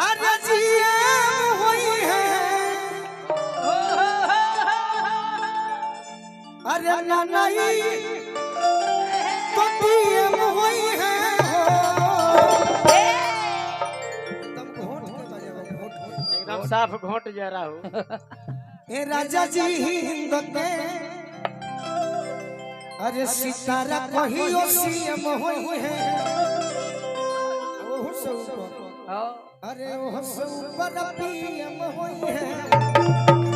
अरे जी हुई है अरे नहीं तो पीएम हुई है एकदम साफ घोट जा रहा हूँ। ए राजा जी हिंद के अरे सितारा कहियो सीएम होई है ओह से ऊपर अरे ओह से ऊपर पीएम होई है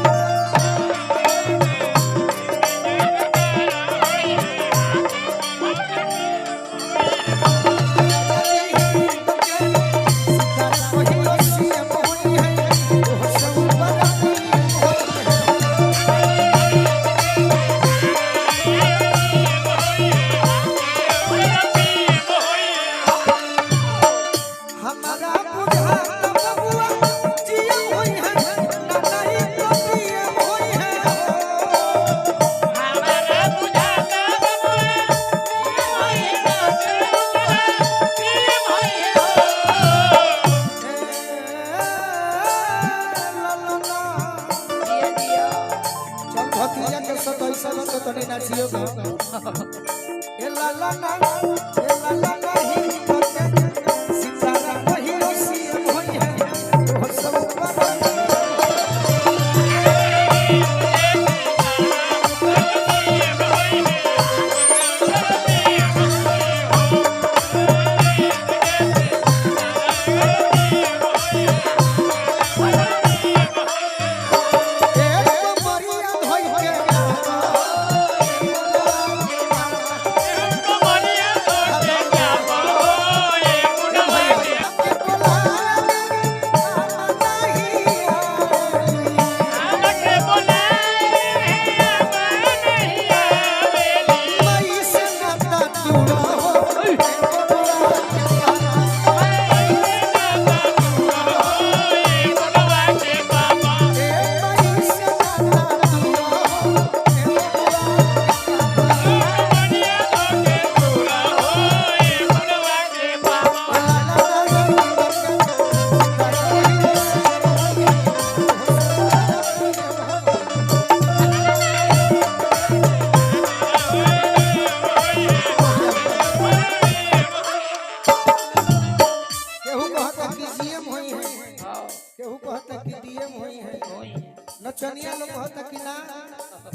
नचनिया लोग कहता कि ना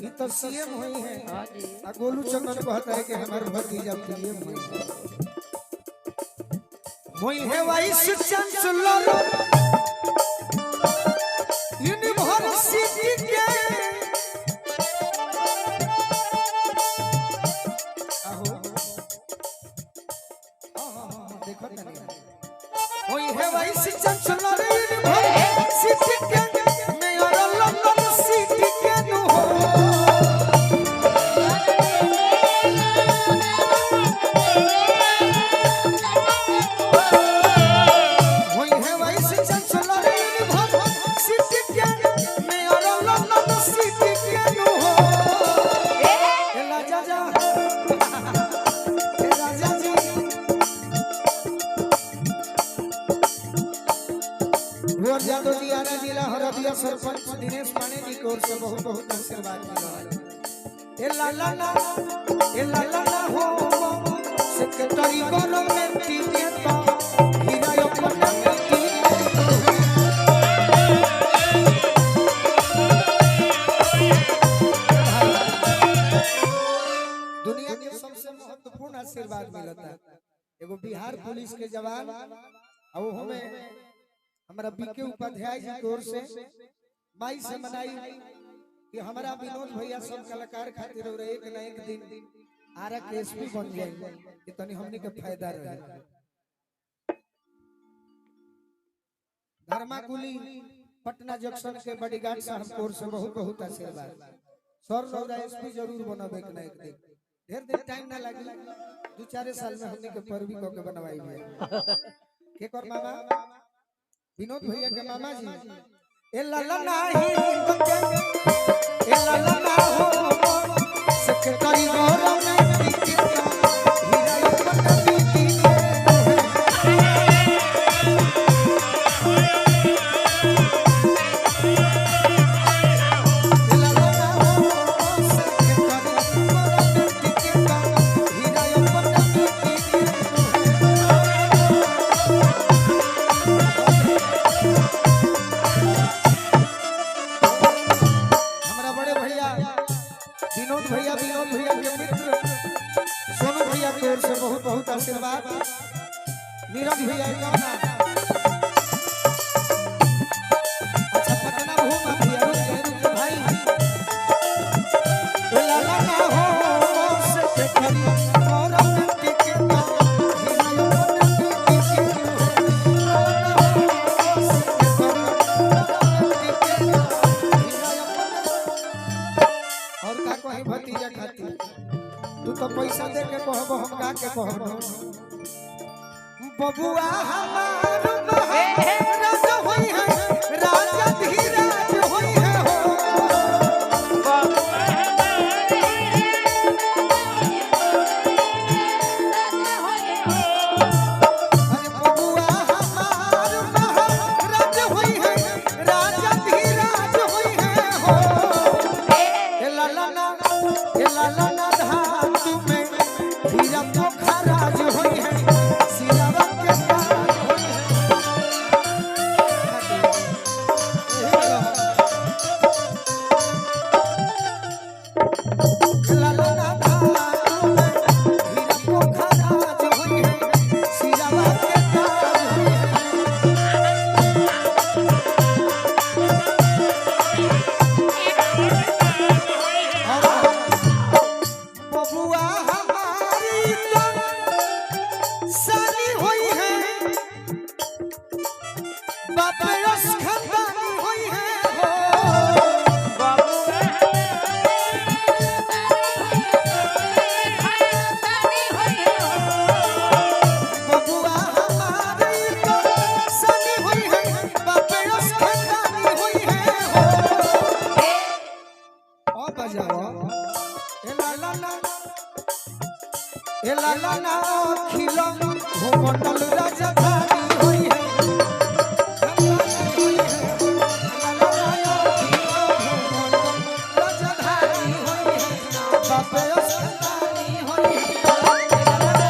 ये तो सीएम हुई है आ गोलू चंदन कहता है कि हमारे भतीजा पीएम हुई है वाइस चांसलर यूनिवर्सिटी के आहो देखो तनी हुई है वाइस चांसलर यूनिवर्सिटी के सरपंच दिनेश पांडे जी की ओर से बहुत बहुत आशीर्वाद मिला। ए लाला ना हो सेक्रेटरी गवर्नमेंट टीवी तो हीरा अपन दुनिया के सबसे महत्वपूर्ण आशीर्वाद मिलता है एगो बिहार पुलिस के जवान और हमें हमारा बीके उपाध्याय जी की ओर से माई से मनाई कि हमारा विनोद भैया सब कलाकार खातिर और एक न एक दिन आरा के एसपी बन जाए कि तनी हमनी के फायदा रहे। धर्माकुली पटना जंक्शन के बॉडीगार्ड साहब की ओर से बहुत बहुत आशीर्वाद। सर रौरा एसपी जरूर बनब एक न एक दिन, ढेर दिन टाइम ना लगी, 2-4 साल में हमनी के परवी को के बनवाई है। के कर मामा विनोद भैया के मामा जी ए लाला नाही ए लाला ना हो सेक्रेटरी गवर्नमेंट टीवी हीरा अपन टीवी सूरज भी आएगा ना। अच्छा पटना घूम अभी रुक भाई लाला ना हो से देखरी और अपने के और का कहीं भतीजा खाती तू तो पैसा दे के कहबो हम गा के कहबो बबुआ हमार महाराज होई है राजा धीराज होई है हो अरे बबुआ हमार महाराज होई है राजा धीराज होई है हो ए लाला ना धातु में हीरा पोखराज होई है सिरावा के ताज होई है लाला ना धातु में हीरा पोखराज होई है सिरावा के ताज होई है बबुआ हमारी तो साली होई है बापरस खानदानी होई है हो बबुआ हमारी तो साली होई है बापरस खानदानी होई है हो ओ बजाओ ए लाला ना खिलो भूमंडल राजधानी होई है राजधानी होई है बापे राजधानी होई है